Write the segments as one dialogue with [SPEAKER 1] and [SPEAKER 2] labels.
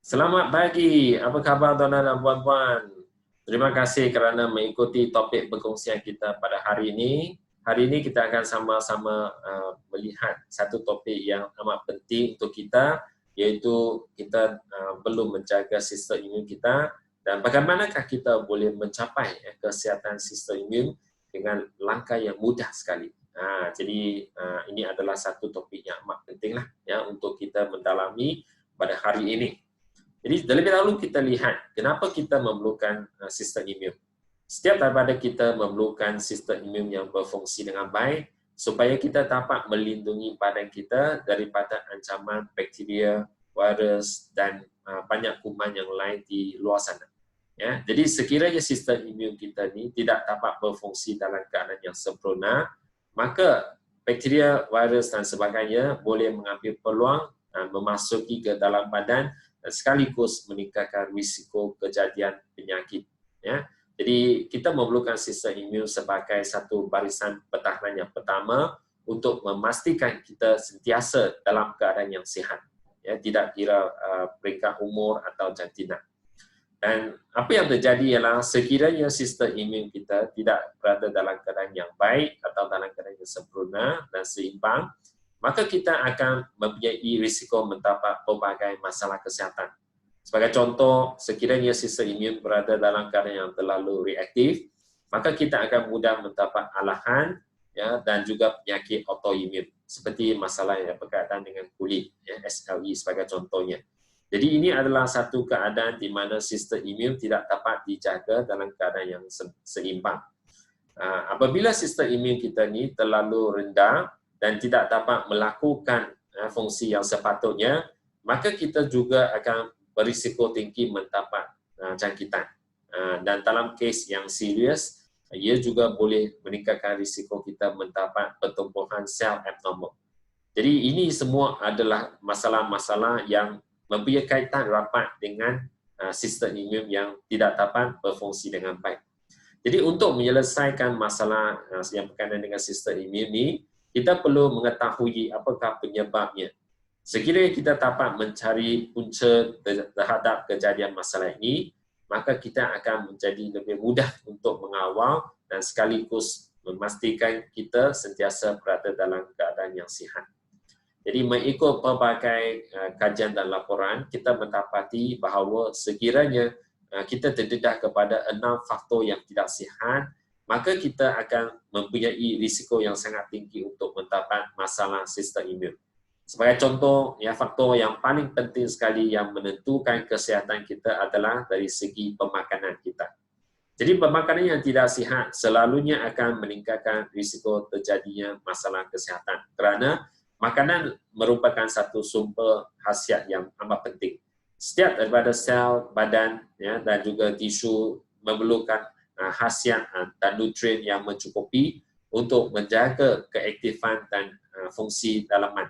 [SPEAKER 1] Selamat pagi, apa khabar tuan-tuan dan puan-puan? Terima kasih kerana mengikuti topik perkongsian kita pada hari ini. Hari ini kita akan sama-sama melihat satu topik yang amat penting untuk kita, iaitu kita perlu menjaga sistem imun kita dan bagaimanakah kita boleh mencapai kesihatan sistem imun dengan langkah yang mudah sekali. Jadi ini adalah satu topik yang amat penting lah ya untuk kita mendalami pada hari ini. Jadi terlebih dahulu kita lihat kenapa kita memerlukan sistem imun. Setiap daripada kita memerlukan sistem imun yang berfungsi dengan baik supaya kita dapat melindungi badan kita daripada ancaman bakteria, virus dan banyak kuman yang lain di luar sana. Ya, jadi sekiranya sistem imun kita ni tidak dapat berfungsi dalam keadaan yang sempurna, maka bakteria, virus dan sebagainya boleh mengambil peluang memasuki ke dalam badan dan sekaligus meningkatkan risiko kejadian penyakit. Ya. Jadi kita memerlukan sistem imun sebagai satu barisan pertahanan yang pertama untuk memastikan kita sentiasa dalam keadaan yang sihat. Ya, tidak kira peringkat umur atau jantina. Dan apa yang terjadi ialah sekiranya sistem imun kita tidak berada dalam keadaan yang baik atau dalam keadaan yang sempurna dan seimbang, maka kita akan mempunyai risiko mendapat pelbagai masalah kesihatan. Sebagai contoh, sekiranya sistem imun berada dalam keadaan yang terlalu reaktif, maka kita akan mudah mendapat alahan ya, dan juga penyakit autoimun seperti masalah yang berkaitan dengan kulit, ya, SLE sebagai contohnya. Jadi ini adalah satu keadaan di mana sistem imun tidak dapat dijaga dalam keadaan yang seimbang. Apabila sistem imun kita ni terlalu rendah dan tidak dapat melakukan fungsi yang sepatutnya, maka kita juga akan berisiko tinggi mendapat jangkitan. Dan dalam kes yang serius, ia juga boleh meningkatkan risiko kita mendapat pertumbuhan sel abnormal. Jadi ini semua adalah masalah-masalah yang mempunyai kaitan rapat dengan sistem imun yang tidak dapat berfungsi dengan baik. Jadi untuk menyelesaikan masalah yang berkaitan dengan sistem imun ini, kita perlu mengetahui apakah penyebabnya. Sekiranya kita dapat mencari punca terhadap kejadian masalah ini, maka kita akan menjadi lebih mudah untuk mengawal dan sekaligus memastikan kita sentiasa berada dalam keadaan yang sihat. Jadi mengikut pelbagai kajian dan laporan, kita mendapati bahawa sekiranya kita terdedah kepada 6 faktor yang tidak sihat, maka kita akan mempunyai risiko yang sangat tinggi untuk mendapat masalah sistem imun. Sebagai contoh, ya, faktor yang paling penting sekali yang menentukan kesihatan kita adalah dari segi pemakanan kita. Jadi pemakanan yang tidak sihat selalunya akan meningkatkan risiko terjadinya masalah kesihatan kerana makanan merupakan satu sumber khasiat yang amat penting. Setiap daripada sel badan ya, dan juga tisu memerlukan khasiat dan nutrien yang mencukupi untuk menjaga keaktifan dan fungsi dalaman.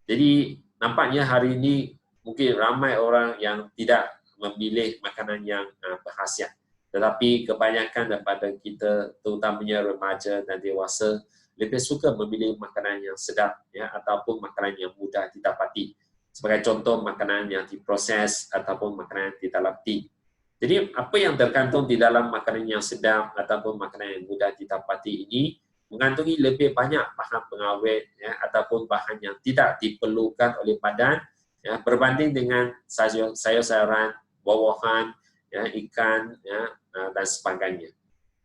[SPEAKER 1] Jadi nampaknya hari ini mungkin ramai orang yang tidak memilih makanan yang berkhasiat. Tetapi kebanyakan daripada kita, terutamanya remaja dan dewasa, lebih suka memilih makanan yang sedap ya, ataupun makanan yang mudah didapati. Sebagai contoh, makanan yang diproses ataupun makanan yang tidak lepti. Jadi apa yang terkandung di dalam makanan yang sedap ataupun makanan yang mudah didapati ini mengandungi lebih banyak bahan pengawet ya, ataupun bahan yang tidak diperlukan oleh badan ya, berbanding dengan sayur-sayuran, buah-buahan, ya, ikan ya, dan sebagainya.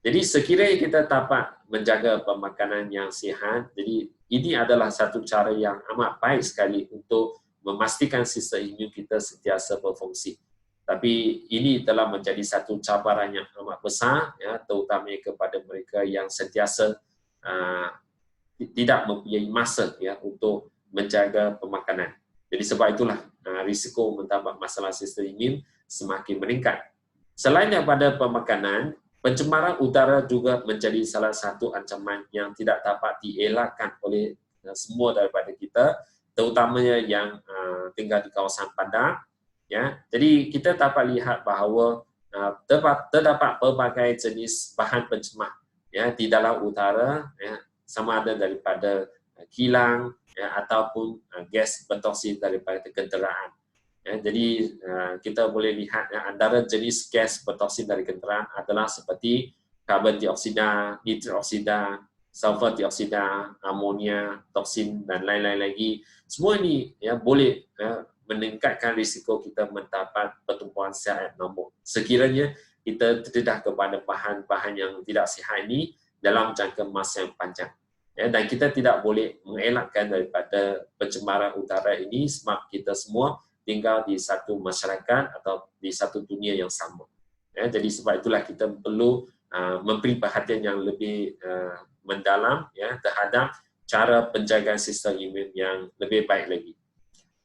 [SPEAKER 1] Jadi sekiranya kita dapat menjaga pemakanan yang sihat, jadi ini adalah satu cara yang amat baik sekali untuk memastikan sistem imun kita sentiasa berfungsi. Tapi ini telah menjadi satu cabaran yang amat besar, ya, terutamanya kepada mereka yang sentiasa tidak mempunyai masa ya, untuk menjaga pemakanan. Jadi sebab itulah risiko mendapat masalah sistem imun semakin meningkat. Selain daripada pemakanan, pencemaran udara juga menjadi salah satu ancaman yang tidak dapat dielakkan oleh semua daripada kita, terutamanya yang tinggal di kawasan padat. Ya, jadi kita dapat lihat bahawa terdapat pelbagai jenis bahan pencemar ya, di dalam udara ya, sama ada daripada kilang ya, ataupun gas bertoksin daripada kenderaan. Ya, jadi kita boleh lihat antara jenis gas bertoksin dari kenderaan adalah seperti karbon dioksida, nitrit oksida, sulfur dioksida, amonia, toksin dan lain-lain lagi. Semua ini boleh meningkatkan risiko kita mendapat pertumbuhan sel abnormal. Sekiranya kita terdedah kepada bahan-bahan yang tidak sihat ini dalam jangka masa yang panjang. Dan kita tidak boleh mengelakkan daripada pencemaran udara ini sebab kita semua tinggal di satu masyarakat atau di satu dunia yang sama. Jadi sebab itulah kita perlu memberi perhatian yang lebih mendalam terhadap cara penjagaan sistem imun yang lebih baik lagi.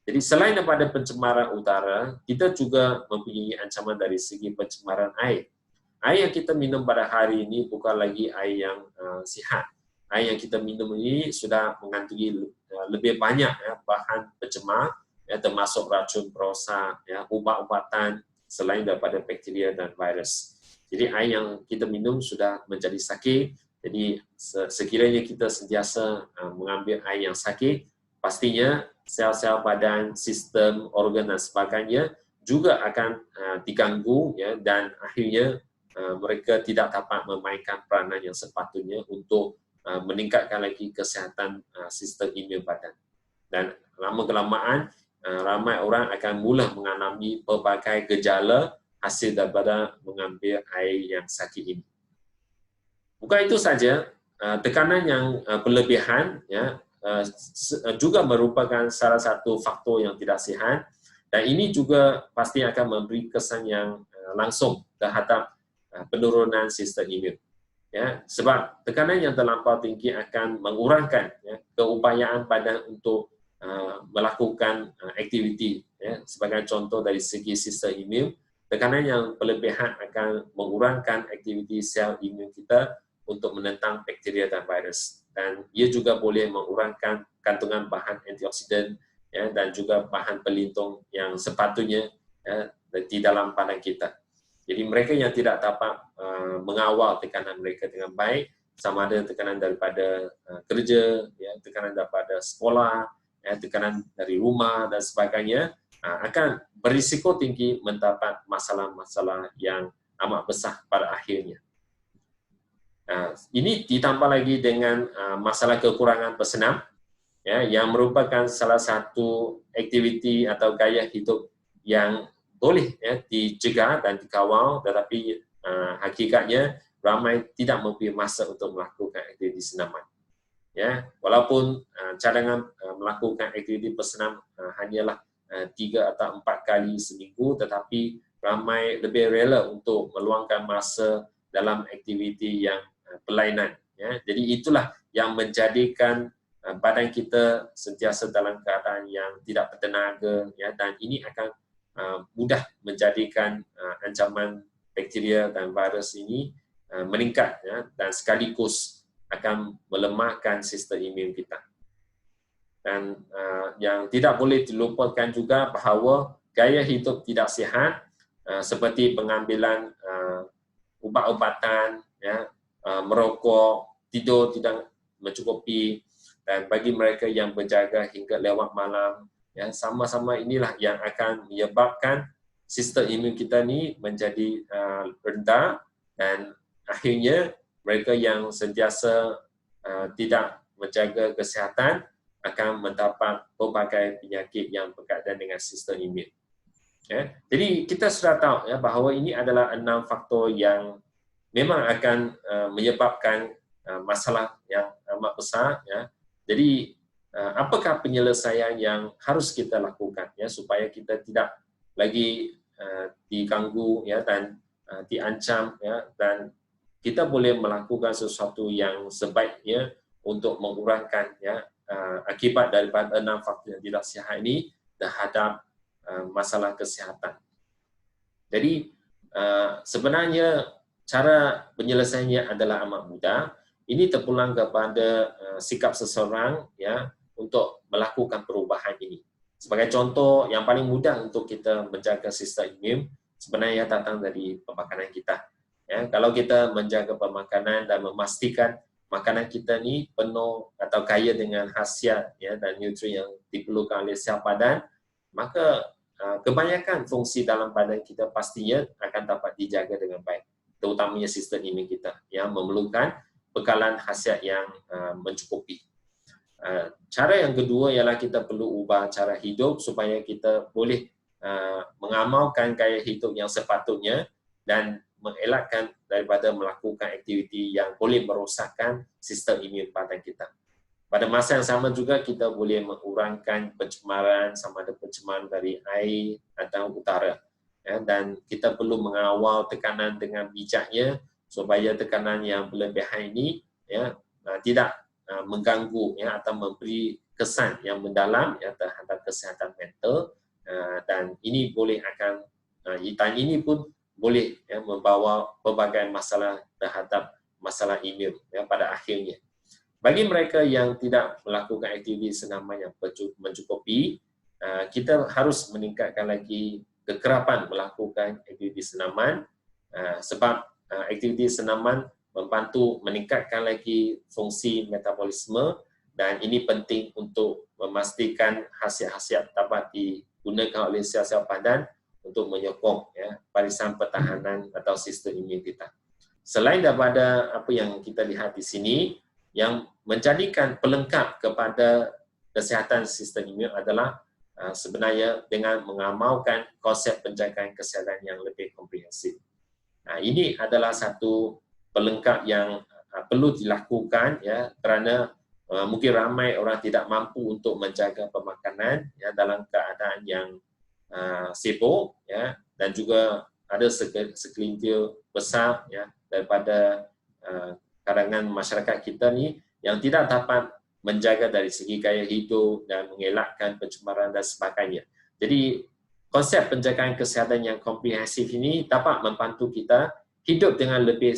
[SPEAKER 1] Jadi selain daripada pencemaran udara, kita juga mempunyai ancaman dari segi pencemaran air. Air yang kita minum pada hari ini bukan lagi air yang sihat. Air yang kita minum ini sudah mengandungi lebih banyak bahan pencemar, termasuk racun perosak, ubat-ubatan selain daripada bakteria dan virus. Jadi air yang kita minum sudah menjadi sakit. Jadi sekiranya kita sentiasa mengambil air yang sakit, pastinya sel-sel badan, sistem, organ dan sebagainya juga akan diganggu dan akhirnya mereka tidak dapat memainkan peranan yang sepatutnya untuk meningkatkan lagi kesihatan sistem imun badan. Dan lama-kelamaan ramai orang akan mula mengalami pelbagai gejala hasil daripada mengambil air yang sakit ini. Bukan itu saja, tekanan yang berlebihan juga merupakan salah satu faktor yang tidak sihat, dan ini juga pasti akan memberi kesan yang langsung terhadap penurunan sistem imun. Sebab tekanan yang terlampau tinggi akan mengurangkan keupayaan badan untuk melakukan aktiviti. Sebagai contoh dari segi sistem imun, tekanan yang berlebihan akan mengurangkan aktiviti sel imun kita untuk menentang bakteria dan virus. Dan ia juga boleh mengurangkan kandungan bahan antioksidan dan juga bahan pelindung yang sepatutnya di dalam badan kita. Jadi mereka yang tidak dapat mengawal tekanan mereka dengan baik, sama ada tekanan daripada kerja, tekanan daripada sekolah, tekanan dari rumah dan sebagainya, akan berisiko tinggi mendapat masalah-masalah yang amat besar pada akhirnya. Ini ditambah lagi dengan masalah kekurangan bersenam, yang merupakan salah satu aktiviti atau gaya hidup yang boleh dicegah dan dikawal, tetapi hakikatnya ramai tidak mempunyai masa untuk melakukan aktiviti senaman. Walaupun cadangan melakukan aktiviti bersenam hanyalah 3 atau 4 kali seminggu, tetapi ramai lebih rela untuk meluangkan masa dalam aktiviti yang berlainan. Jadi itulah yang menjadikan badan kita sentiasa dalam keadaan yang tidak bertenaga, dan ini akan mudah menjadikan ancaman bakteria dan virus ini meningkat, dan sekaligus akan melemahkan sistem imun kita. Dan yang tidak boleh dilupakan juga bahawa gaya hidup tidak sihat seperti pengambilan ubat-ubatan, merokok, tidur tidak mencukupi, dan bagi mereka yang berjaga hingga lewat malam, sama-sama inilah yang akan menyebabkan sistem imun kita ni menjadi rendah, dan akhirnya mereka yang sentiasa tidak menjaga kesihatan akan mendapat pelbagai penyakit yang berkaitan dengan sistem imun. Jadi kita sudah tahu bahawa ini adalah 6 faktor yang memang akan menyebabkan masalah yang amat besar. Jadi apakah penyelesaian yang harus kita lakukan supaya kita tidak lagi diganggu dan diancam, dan kita boleh melakukan sesuatu yang sebaiknya untuk mengurangkan akibat daripada 6 faktor yang tidak sihat ini terhadap masalah kesihatan. Jadi sebenarnya cara penyelesaiannya adalah amat mudah. Ini terpulang kepada sikap seseorang untuk melakukan perubahan ini. Sebagai contoh, yang paling mudah untuk kita menjaga sistem imun sebenarnya datang dari pemakanan kita. Kalau kita menjaga pemakanan dan memastikan makanan kita ni penuh atau kaya dengan khasiat dan nutrien yang diperlukan oleh sel badan, maka kebanyakan fungsi dalam badan kita pastinya akan dapat dijaga dengan baik, terutamanya sistem imun kita yang memerlukan bekalan khasiat yang mencukupi. Cara yang kedua ialah kita perlu ubah cara hidup supaya kita boleh mengamalkan gaya hidup yang sepatutnya dan mengelakkan daripada melakukan aktiviti yang boleh merosakkan sistem imun badan kita. Pada masa yang sama juga kita boleh mengurangkan pencemaran, sama ada pencemaran dari air atau udara. Ya, dan kita perlu mengawal tekanan dengan bijaknya supaya tekanan yang berlebihan ini ya, tidak mengganggu ya, atau memberi kesan yang mendalam ya, terhadap kesihatan mental, dan ini boleh akan ini pun boleh ya, membawa pelbagai masalah terhadap masalah imun ya, pada akhirnya. Bagi mereka yang tidak melakukan aktiviti senaman yang mencukupi, kita harus meningkatkan lagi kekerapan melakukan aktiviti senaman, sebab aktiviti senaman membantu meningkatkan lagi fungsi metabolisme dan ini penting untuk memastikan khasiat-khasiat dapat digunakan oleh sel-sel badan untuk menyokong ya, barisan pertahanan atau sistem imun kita. Selain daripada apa yang kita lihat di sini, yang menjadikan pelengkap kepada kesihatan sistem imun adalah sebenarnya dengan mengamalkan konsep penjagaan kesihatan yang lebih komprehensif. Ini adalah satu pelengkap yang perlu dilakukan ya, kerana mungkin ramai orang tidak mampu untuk menjaga pemakanan ya, dalam keadaan yang sibuk ya, dan juga ada segelintir besar ya, daripada kalangan masyarakat kita ni yang tidak dapat menjaga dari segi gaya hidup dan mengelakkan pencemaran dan sebagainya. Jadi konsep penjagaan kesihatan yang komprehensif ini dapat membantu kita hidup dengan lebih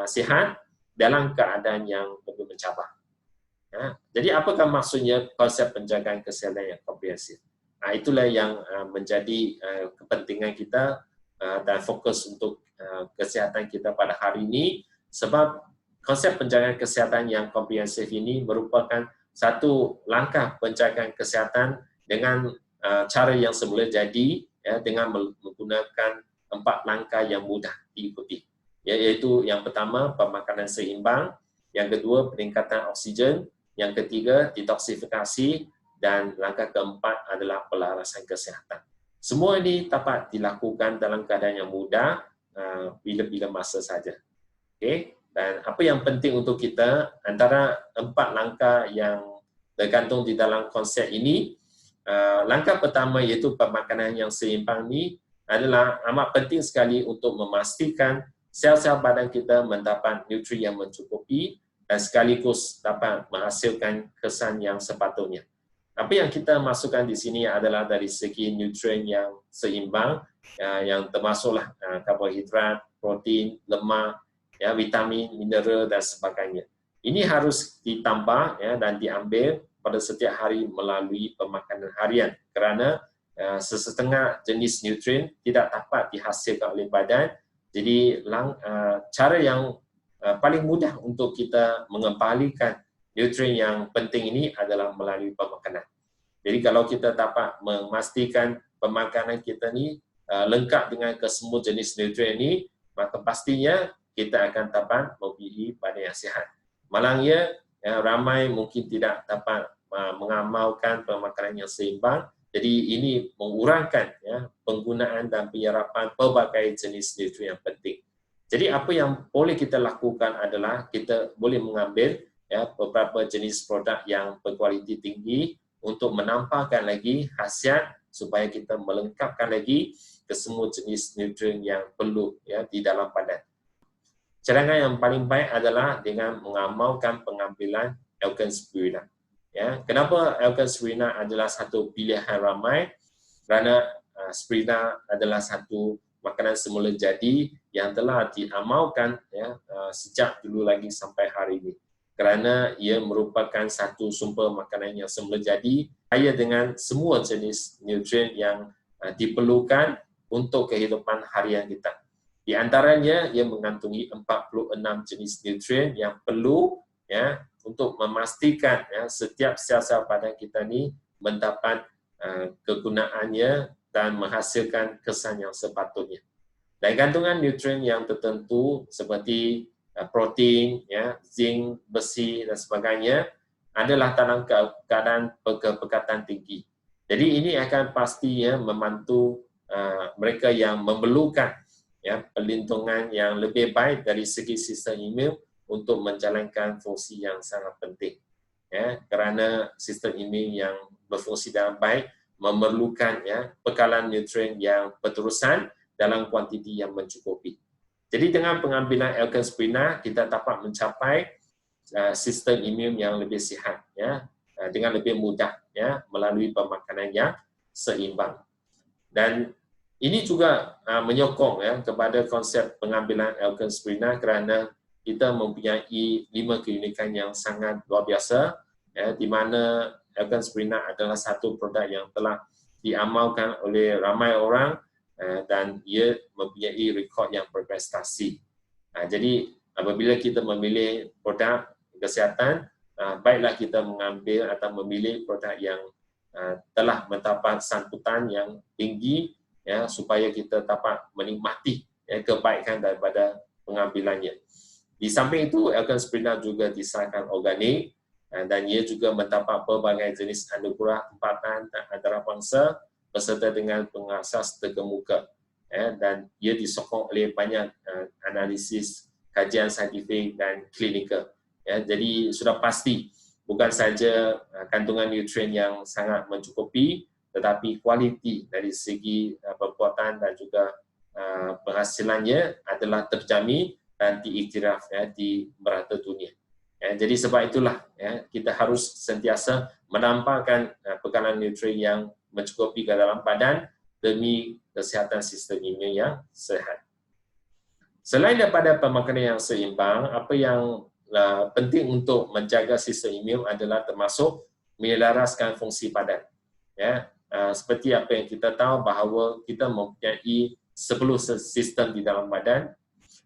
[SPEAKER 1] sihat dalam keadaan yang lebih mencabar. Ya. Jadi apakah maksudnya konsep penjagaan kesihatan yang komprehensif? Itulah yang menjadi kepentingan kita dan fokus untuk kesihatan kita pada hari ini, sebab konsep penjagaan kesihatan yang komprehensif ini merupakan satu langkah penjagaan kesihatan dengan cara yang semula jadi ya, dengan menggunakan 4 langkah yang mudah diikuti, yaitu yang pertama pemakanan seimbang, yang kedua peningkatan oksigen, yang ketiga detoksifikasi, dan langkah keempat adalah pelarasan kesihatan. Semua ini dapat dilakukan dalam keadaan yang mudah bila-bila masa saja. Okay? Dan apa yang penting untuk kita, antara 4 langkah yang tergantung di dalam konsep ini, langkah pertama iaitu pemakanan yang seimbang ini adalah amat penting sekali untuk memastikan sel-sel badan kita mendapat nutrien yang mencukupi dan sekaligus dapat menghasilkan kesan yang sepatutnya. Apa yang kita masukkan di sini adalah dari segi nutrien yang seimbang, yang termasuklah karbohidrat, protein, lemak, ya, vitamin, mineral dan sebagainya. Ini harus ditambah ya, dan diambil pada setiap hari melalui pemakanan harian, kerana sesetengah jenis nutrien tidak dapat dihasilkan oleh badan. Jadi cara yang paling mudah untuk kita mengembalikan nutrien yang penting ini adalah melalui pemakanan. Jadi kalau kita dapat memastikan pemakanan kita ni lengkap dengan kesemua jenis nutrien ini, maka pastinya kita akan dapat memiliki badan yang sihat. Malangnya ramai mungkin tidak dapat mengamalkan pemakanan yang seimbang, jadi ini mengurangkan ya, penggunaan dan penyerapan pelbagai jenis nutrien yang penting. Jadi apa yang boleh kita lakukan adalah kita boleh mengambil ya, beberapa jenis produk yang berkualiti tinggi untuk menampakkan lagi khasiat supaya kita melengkapkan lagi kesemua jenis nutrien yang perlu ya, di dalam badan. Cadangan yang paling baik adalah dengan mengamalkan pengambilan L-Carnitine. Ya, kenapa L-Carnitine adalah satu pilihan ramai? Kerana spirulina adalah satu makanan semula jadi yang telah diamalkan ya, sejak dulu lagi sampai hari ini. Kerana ia merupakan satu sumber makanan yang semula jadi, kaya dengan semua jenis nutrien yang diperlukan untuk kehidupan harian kita. Di antaranya, ia mengandungi 46 jenis nutrien yang perlu ya, untuk memastikan ya, setiap sel-sel badan kita ni mendapat kegunaannya dan menghasilkan kesan yang sepatutnya. Dan kandungan nutrien yang tertentu seperti protein, ya, zinc, besi dan sebagainya adalah dalam keadaan kepekatan tinggi. Jadi ini akan pastinya membantu mereka yang memerlukan, ya, perlindungan yang lebih baik dari segi sistem imun untuk menjalankan fungsi yang sangat penting. Ya, kerana sistem imun yang berfungsi dengan baik memerlukan, ya, bekalan nutrien yang berterusan dalam kuantiti yang mencukupi. Jadi dengan pengambilan L-Caspina kita dapat mencapai sistem imun yang lebih sihat, ya, dengan lebih mudah, ya, melalui pemakanan yang seimbang. Dan ini juga menyokong, ya, kepada konsep pengambilan L-Caspina kerana kita mempunyai 5 keunikan yang sangat luar biasa, ya, di mana L-Caspina adalah satu produk yang telah diamalkan oleh ramai orang dan ia mempunyai rekod yang berprestasi. Jadi apabila kita memilih produk kesihatan, baiklah kita mengambil atau memilih produk yang telah mendapat sambutan yang tinggi, ya, supaya kita dapat menikmati, ya, kebaikan daripada pengambilannya. Di samping itu, L-Caspina juga disahkan organik dan ia juga mendapat pelbagai jenis anugerah tempatan dan antarabangsa beserta dengan pengasas terkemuka, ya, dan ia disokong oleh banyak analisis, kajian saintifik dan klinikal. Ya, jadi sudah pasti bukan saja kandungan nutrien yang sangat mencukupi, tetapi kualiti dari segi perbuatan dan juga penghasilannya adalah terjamin dan diiktiraf, ya, di merata dunia. Ya, jadi sebab itulah, ya, kita harus sentiasa menambahkan bekalan nutrien yang mencukupi ke dalam badan demi kesihatan sistem imun yang sehat. Selain daripada pemakanan yang seimbang, apa yang penting untuk menjaga sistem imun adalah termasuk menyelaraskan fungsi badan. Ya, seperti apa yang kita tahu bahawa kita mempunyai 10 sistem di dalam badan.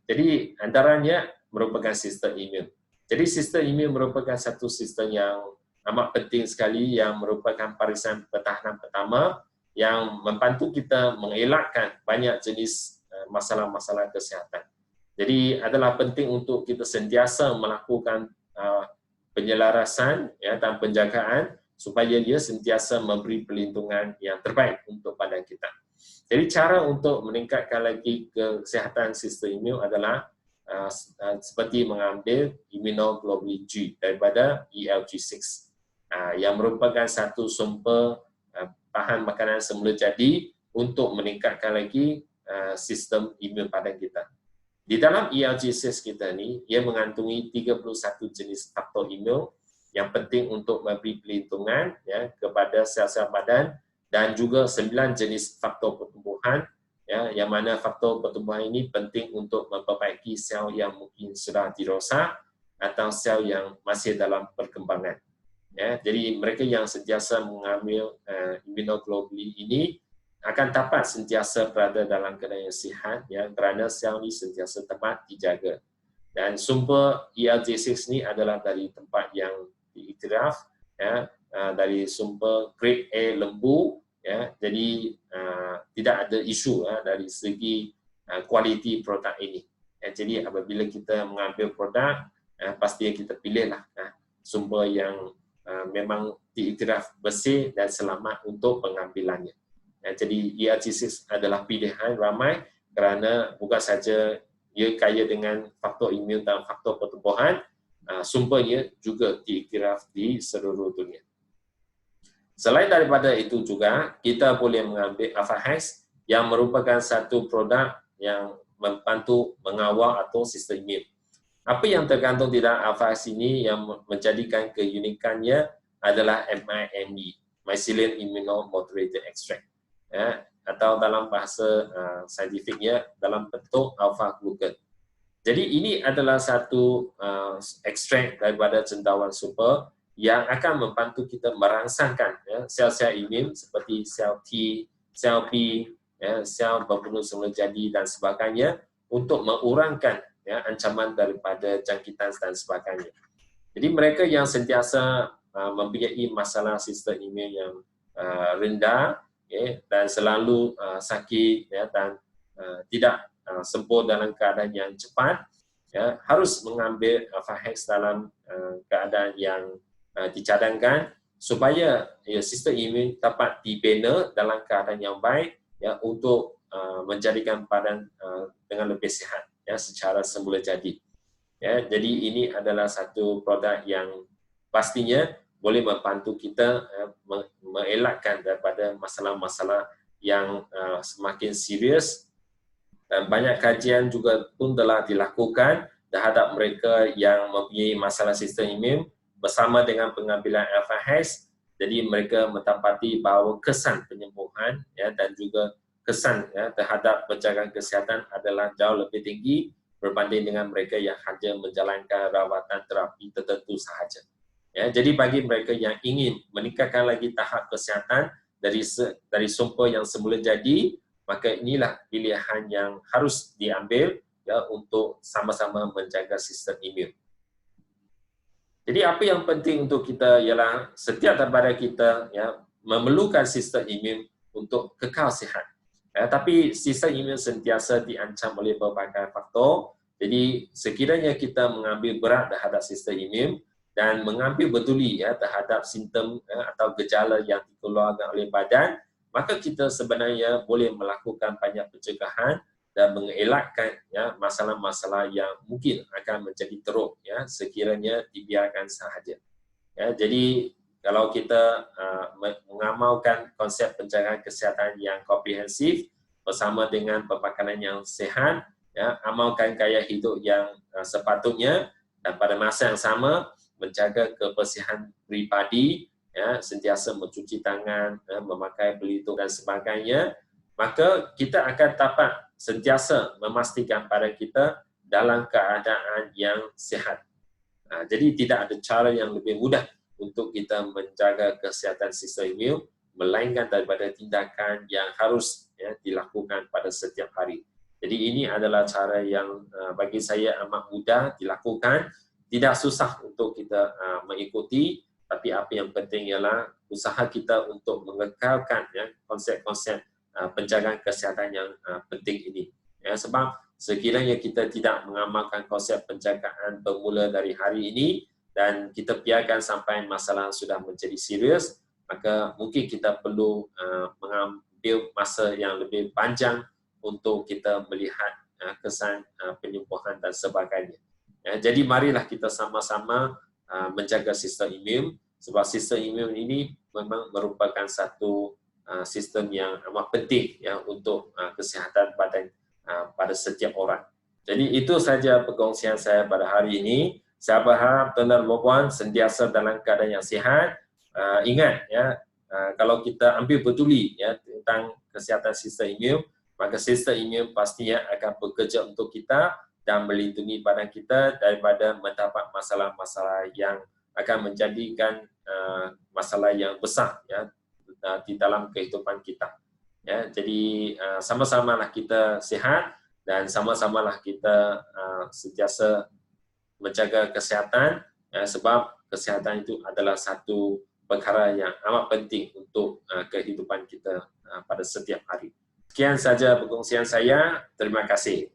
[SPEAKER 1] Jadi antaranya merupakan sistem imun. Jadi sistem imun merupakan satu sistem yang amat penting sekali yang merupakan barisan pertahanan pertama yang membantu kita mengelakkan banyak jenis masalah-masalah kesihatan. Jadi adalah penting untuk kita sentiasa melakukan penyelarasan, ya, dan penjagaan supaya dia sentiasa memberi perlindungan yang terbaik untuk badan kita. Jadi cara untuk meningkatkan lagi kesihatan sistem imun adalah seperti mengambil immunoglobulin G daripada ELG6 yang merupakan satu sumber bahan makanan semula jadi untuk meningkatkan lagi sistem imun badan kita. Di dalam ELG6 kita ni, ia mengandungi 31 jenis faktor imun yang penting untuk memberi perlindungan, ya, kepada sel-sel badan dan juga 9 jenis faktor pertumbuhan, ya, yang mana faktor pertumbuhan ini penting untuk memperbaiki sel yang mungkin sudah dirosak atau sel yang masih dalam perkembangan. Ya, jadi mereka yang sentiasa mengambil immunoglobulin ini akan dapat sentiasa berada dalam keadaan yang sihat, ya, kerana sel ini sentiasa dapat dijaga. Dan sumber ELG6 ini adalah dari tempat yang diiktiraf, ya, dari sumber grade A lembu, ya, jadi tidak ada isu, ya, dari segi kualiti produk ini. Ya, jadi apabila kita mengambil produk, pastinya kita pilihlah sumber yang memang diiktiraf bersih dan selamat untuk pengambilannya. Ya, jadi ELG6 adalah pilihan ramai kerana bukan saja ia kaya dengan faktor imun dan faktor pertumbuhan, sumbernya juga diiktiraf di seluruh dunia. Selain daripada itu juga, kita boleh mengambil Alpha-Hex yang merupakan satu produk yang membantu mengawal atau sistem imun. Apa yang tergantung di dalam Alpha-Hex ini yang menjadikan keunikannya adalah MIME, Mycelium Immunomodulator Extract, ya, atau dalam bahasa saintifiknya dalam bentuk alpha-glucan. Jadi ini adalah satu ekstrak daripada cendawan super yang akan membantu kita merangsangkan, ya, sel-sel imun seperti sel T, sel B, ya, sel berbunuh semula jadi dan sebagainya untuk mengurangkan, ya, ancaman daripada jangkitan dan sebagainya. Jadi mereka yang sentiasa mempunyai masalah sistem imun yang rendah, dan selalu sakit dan tidak sembuh dalam keadaan yang cepat, harus mengambil Fahex dalam keadaan yang dicadangkan supaya sistem imun dapat dibina dalam keadaan yang baik untuk menjadikan badan dengan lebih sihat secara semula jadi. Jadi ini adalah satu produk yang pastinya boleh membantu kita mengelakkan daripada masalah-masalah yang semakin serius, dan banyak kajian juga pun telah dilakukan terhadap mereka yang mempunyai masalah sistem imun bersama dengan pengambilan Fahex. Jadi mereka mendapati bahawa kesan penyembuhan dan juga kesan terhadap penjagaan kesihatan adalah jauh lebih tinggi berbanding dengan mereka yang hanya menjalankan rawatan terapi tertentu sahaja. Jadi bagi mereka yang ingin meningkatkan lagi tahap kesihatan dari sumber yang semula jadi, maka inilah pilihan yang harus diambil untuk sama-sama menjaga sistem imun. Jadi apa yang penting untuk kita ialah setiap daripada kita memerlukan sistem imun untuk kekal sihat. Tapi sistem imun sentiasa diancam oleh berbagai faktor. Jadi sekiranya kita mengambil berat terhadap sistem imun dan mengambil peduli terhadap simptom atau gejala yang dikeluarkan oleh badan, maka kita sebenarnya boleh melakukan banyak pencegahan dan mengelakkan masalah-masalah yang mungkin akan menjadi teruk sekiranya dibiarkan sahaja. Jadi kalau kita mengamalkan konsep penjagaan kesihatan yang komprehensif bersama dengan pemakanan yang sihat, amalkan gaya hidup yang sepatutnya, dan pada masa yang sama menjaga kebersihan pribadi, sentiasa mencuci tangan, memakai pelitup dan sebagainya, maka kita akan dapat sentiasa memastikan pada kita dalam keadaan yang sihat. Jadi tidak ada cara yang lebih mudah untuk kita menjaga kesihatan sistem imun melainkan daripada tindakan yang harus dilakukan pada setiap hari. Jadi ini adalah cara yang bagi saya amat mudah dilakukan, tidak susah untuk kita mengikuti, tapi apa yang penting ialah usaha kita untuk mengekalkan konsep-konsep penjagaan kesihatan yang penting ini. Sebab sekiranya kita tidak mengamalkan konsep penjagaan bermula dari hari ini dan kita biarkan sampai masalah sudah menjadi serius, maka mungkin kita perlu mengambil masa yang lebih panjang untuk kita melihat kesan penyembuhan dan sebagainya. Jadi marilah kita sama-sama menjaga sistem imun, sebab sistem imun ini memang merupakan satu sistem yang amat penting untuk kesihatan badan pada setiap orang. Jadi itu saja perkongsian saya pada hari ini. Saya berharap tuan-tuan dan puan sentiasa dalam keadaan yang sihat. Ingat kalau kita ambil peduli tentang kesihatan sistem imun, maka sistem imun pastinya akan bekerja untuk kita dan melindungi badan kita daripada mendapat masalah-masalah yang akan menjadikan masalah yang besar di dalam kehidupan kita. Jadi sama-samalah kita sihat dan sama-samalah kita sentiasa menjaga kesihatan, sebab kesihatan itu adalah satu perkara yang amat penting untuk kehidupan kita pada setiap hari. Sekian saja perkongsian saya. Terima kasih.